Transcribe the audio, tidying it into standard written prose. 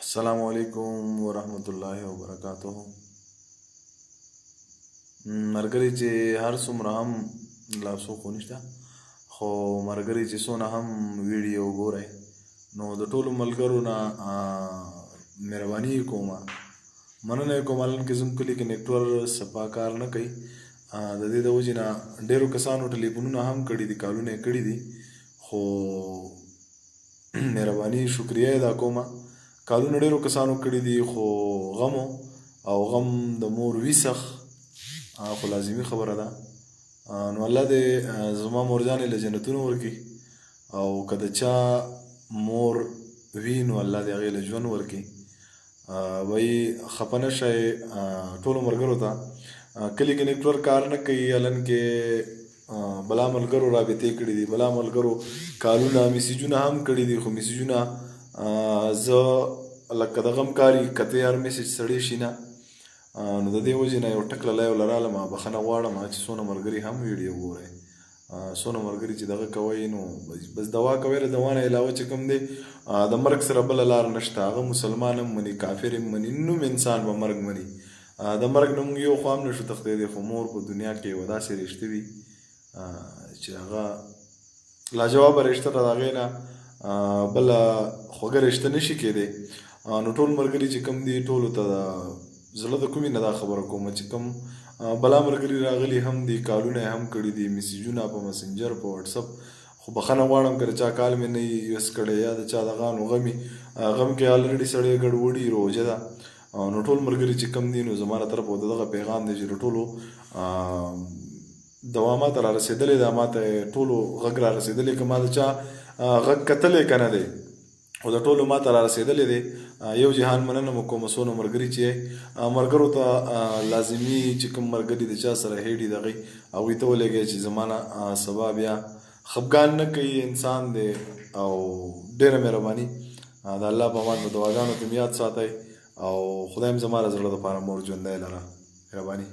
السلام علیکم ورحمت الله وبرکاتہ. ملګري چې هر څومره هم لاسو خو نشته، خو ملګري چې څونه هم ویډیو ګورئ نو د ټولو ملګرو نه مهرباني کومه، مننه کوم الان کې زموږ کلي کې نیټورک صفا کار نه کوي. د دې د وجې نه ډېرو کسانو ټلیفونونه هم کړي دي، کالونه یې کړي دي، خو مهرباني شکریه ادا کومه. کالونه ډېرو کسانو کړي دي خو غم او غم د مور ویسخ خو لازمي خبره ده. نو الله دې زما مورجانې له جنتونو ورکړي، او که د چا مور وي نو الله دې هغې له ژوند ورکړي. وایي خفه نه شئ ټولو ملګرو ته. کلي کې نیټورک کار نه کوي، الان کې بلا ملګرو رابطې کړي دي، بلا ملګرو کالونه میسیجونه هم کړي دي، خو میسیجونه زه لکه د غم کاري کته هر میسیج سړی شي نه. نو د دې وجې نه یو ټک له لایو لرالم، بخښنه غواړم چې څونه ملګري هم ویډیو ګورئ، څونه ملګري چې دغه کوئ نو بس دوا کوئ. له دوا نه علاوه چې کوم دی د مرګ سره بله لار نشته. هغه مسلمان هم مني، کافر هم مني، نوم انسان به مرګ مني. د مرګ نه موږ یو خوا هم نشو تښتېدی، خو مور په دنیا کې یوه داسې رشته وي چې هغه لاجوابه رشته ده، د هغې نه بله خوږه رشته نشي کېدی. نو ټول ملګري چې کوم دي ټولو ته د زړه د کومې نه دا خبره کوم چې کوم بلا ملګري راغلي هم دي، کالونه یې هم کړي دي، میسیجونه په مسنجر په وټسپ، خو بخښنه غواړم که د چا کال مې نه یوز کړی یا د چا دغه نو غم کې الریډي سړی ګډوډي روژه ده. نو ټول ملګري چې کوم دي نو زما له طرفه د دغه پیغام دی چې د ټولو دوا ماته را رسېدلی ده، ماته ټولو غږ را رسېدلی، که ما د چا غږ کتلی که نه دی خو د ټولو ماته را رسېدلی دی. یو جهان مننه مو کوم څونه ملګري چې ملګرو ته لازمي چې کوم ملګري د چا سره هېډي دغې هغوی ته ولېږئ چې زما نه سبا بیا خفګان نه کوي انسان دی. او ډېره مهرباني د الله په امان په دعاګانو کې مې یاد ساتئ، او خدای هم زما له زړه دپاره مور ژوندی لره. مهرباني.